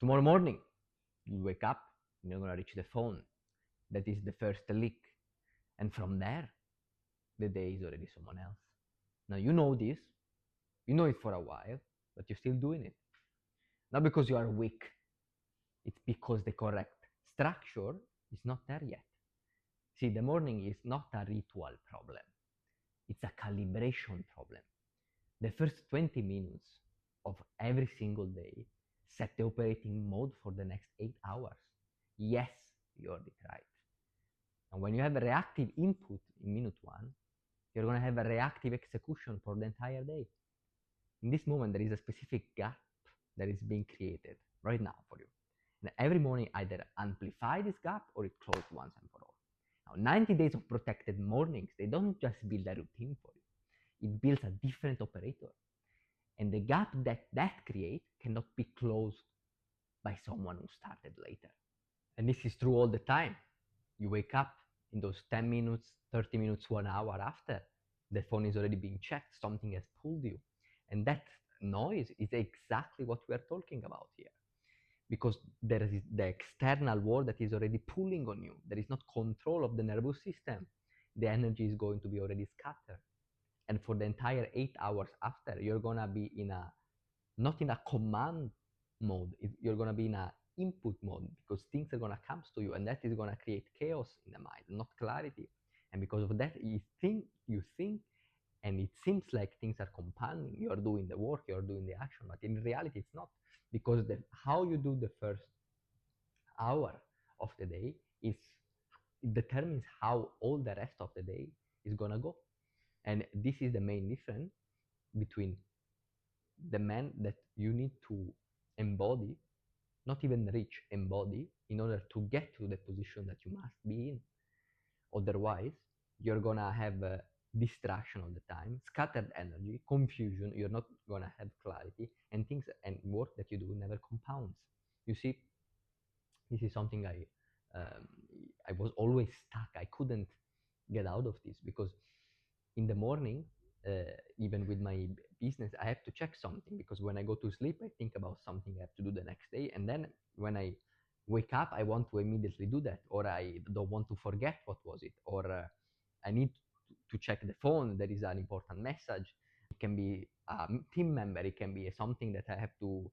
Tomorrow morning, you wake up, you're gonna reach the phone. That is the first leak. And from there, the day is already someone else. Now you know this, you know it for a while, but you're still doing it. Not because you are weak, it's because the correct structure is not there yet. See, the morning is not a ritual problem, it's a calibration problem. The first 20 minutes of every single day set the operating mode for the next 8 hours. Yes, you heard it right. And when you have a reactive input in minute one, you're going to have a reactive execution for the entire day. In this moment, there is a specific gap that is being created right now for you. And every morning, either amplify this gap or it closes once and for all. Now, 90 days of protected mornings, they don't just build a routine for you. It builds a different operator. And the gap that creates cannot be closed by someone who started later. And this is true all the time. You wake up in those 10 minutes, 30 minutes, 1 hour after, the phone is already being checked, something has pulled you. And that noise is exactly what we are talking about here. Because there is the external world that is already pulling on you. There is not control of the nervous system. The energy is going to be already scattered. And for the entire 8 hours after, you're gonna be not in a command mode. You're gonna be in a input mode because things are gonna come to you, and that is gonna create chaos in the mind, not clarity. And because of that, you think, and it seems like things are compounding. You are doing the work, you are doing the action, but in reality, it's not, because how you do the first hour of the day is it determines how all the rest of the day is gonna go. And this is the main difference between the man that you need to embody, not even reach, embody, in order to get to the position that you must be in. Otherwise, you're gonna have distraction all the time, scattered energy, confusion. You're not gonna have clarity, and things and work that you do never compounds. You see, this is something I was always stuck. I couldn't get out of this because in the morning, even with my business, I have to check something, because when I go to sleep, I think about something I have to do the next day, and then when I wake up, I want to immediately do that, or I don't want to forget what was it, or I need to check the phone. There is an important message. It can be a team member. It can be something that I have to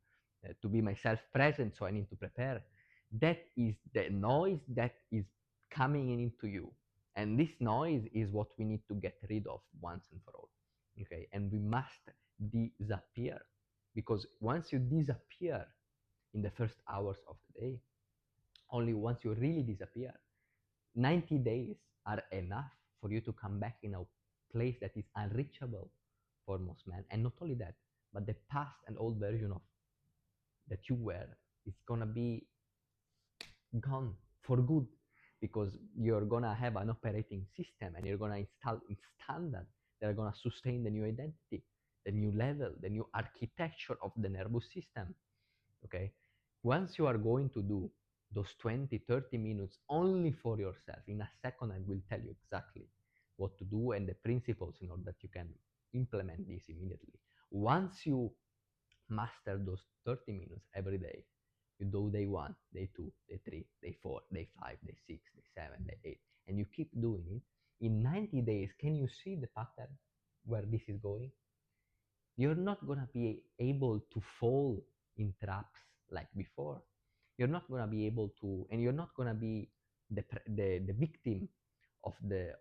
be myself present, so I need to prepare. That is the noise that is coming into you, and this noise is what we need to get rid of once and for all. Okay, and we must disappear, because once you disappear in the first hours of the day, only once you really disappear, 90 days are enough for you to come back in a place that is unreachable for most men. And not only that, but the past and old version of that you were is gonna be gone for good, because you're gonna have an operating system and you're gonna install in standard that are gonna sustain the new identity, the new level, the new architecture of the nervous system. Okay, once you are going to do those 20-30 minutes only for yourself, in a second I will tell you exactly what to do and the principles in order that you can implement this immediately. Once you master those 30 minutes every day, you do day 1, day 2, day 3, day 4, day 5, day 6, day 7, day 8, and you keep doing it. In 90 days, can you see the pattern where this is going? You're not going to be able to fall in traps like before. You're not going to be able to, and you're not going to be the victim of the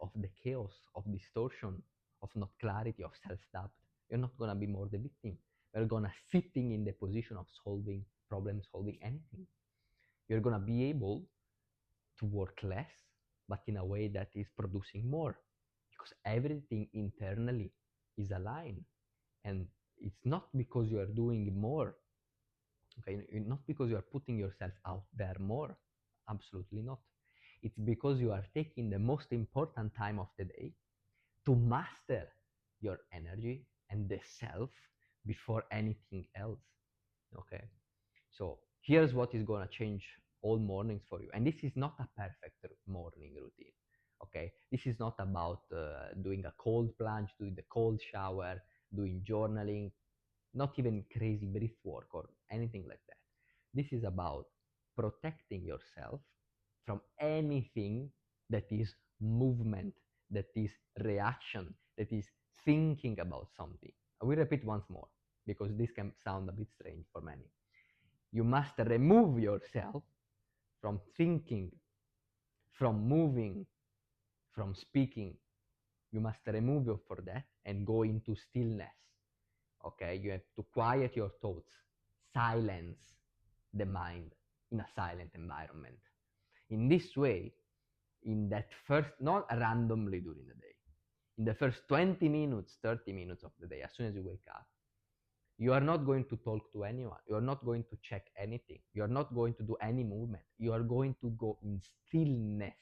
chaos, of distortion, of not clarity, of self-doubt. You're not going to be more the victim. You're going to sitting in the position of solving problem, solving anything. You're going to be able to work less, but in a way that is producing more, because everything internally is aligned. And it's not because you are doing more, okay, not because you are putting yourself out there more, absolutely not. It's because you are taking the most important time of the day to master your energy and the self before anything else. Okay, so here's what is going to change all mornings for you, and this is not a perfect morning routine. Okay, this is not about doing a cold plunge, doing the cold shower, doing journaling, not even crazy breath work or anything like that. This is about protecting yourself from anything that is movement, that is reaction, that is thinking about something. I will repeat once more because this can sound a bit strange for many. You must remove yourself from thinking, from moving, from speaking. You must remove you for that and go into stillness. Okay, you have to quiet your thoughts, silence the mind in a silent environment. In this way, in that first, not randomly during the day, in the first 20 minutes, 30 minutes of the day, as soon as you wake up, you are not going to talk to anyone. You are not going to check anything. You are not going to do any movement. You are going to go in stillness.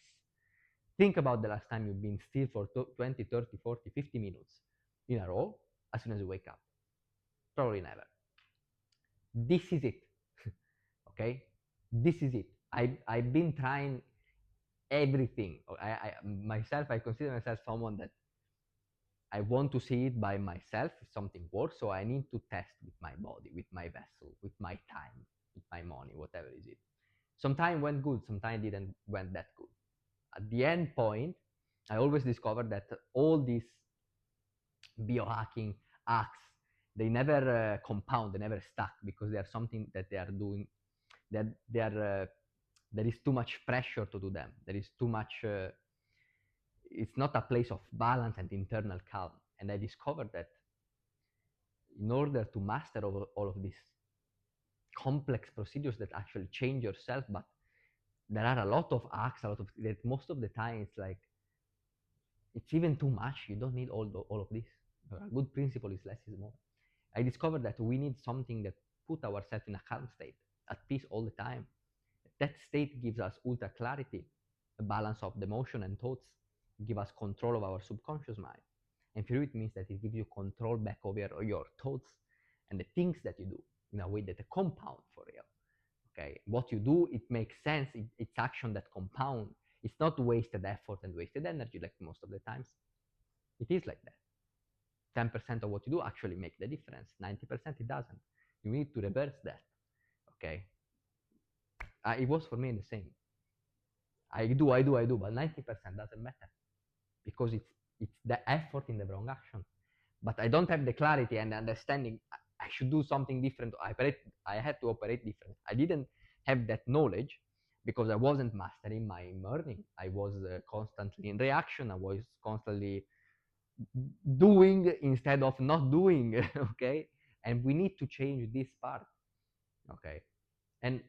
Think about the last time you've been still for 20, 30, 40, 50 minutes in a row as soon as you wake up. Probably never. This is it. Okay? This is it. I've been trying everything. I consider myself someone that I want to see it by myself if something works, so I need to test with my body, with my vessel, with my time, with my money, whatever is it. Sometimes went good, sometimes didn't went that good. At the end point, I always discovered that all these biohacking acts, they never compound, they never stuck because they are something that they are doing, that they are, there is too much pressure to do them. There is too much, it's not a place of balance and internal calm. And I discovered that in order to master all of these complex procedures that actually change yourself, but there are a lot of acts, a lot of that most of the time it's like it's even too much. You don't need all of this. A good principle is less is more. I discovered that we need something that put ourselves in a calm state, at peace all the time. That state gives us ultra clarity, a balance of the emotion and thoughts, give us control of our subconscious mind. And for you, it means that it gives you control back over your thoughts and the things that you do in a way that a compound for real. Okay, what you do, it makes sense. It's action that compound. It's not wasted effort and wasted energy like most of the times. It is like that. 10% of what you do actually make the difference. 90% it doesn't. You need to reverse that. Okay. It was for me the same. I do, but 90% doesn't matter because it's the effort in the wrong action. But I don't have the clarity and understanding. I should do something different. I had to operate different. I didn't have that knowledge because I wasn't mastering my learning. I was constantly in reaction. I was constantly doing instead of not doing. Okay, and we need to change this part. Okay, and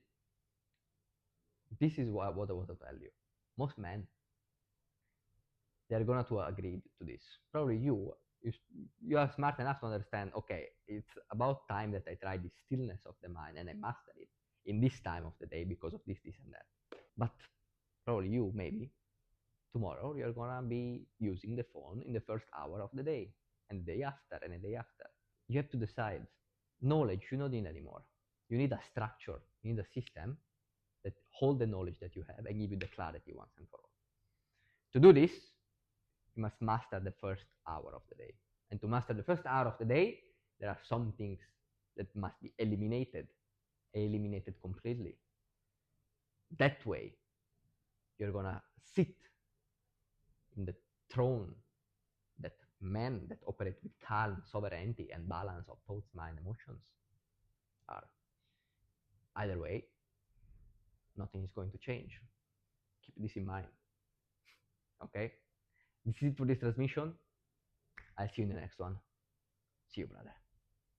this is what I want to tell you. Most men, they're gonna to agree to this. Probably you are smart enough to understand. Okay, it's about time that I try the stillness of the mind and I master it in this time of the day because of this, and that. But probably you maybe tomorrow you're gonna be using the phone in the first hour of the day, and the day after, and the day after. You have to decide. Knowledge you don't need anymore. You need a structure. You need a system that hold the knowledge that you have and give you the clarity once and for all. To do this, you must master the first hour of the day. And to master the first hour of the day, there are some things that must be eliminated completely. That way, you're gonna sit in the throne that men that operate with calm, sovereignty, and balance of thoughts, mind, emotions are. Either way, nothing is going to change. Keep this in mind. Okay? This is it for this transmission. I'll see you in the next one. See you, brother.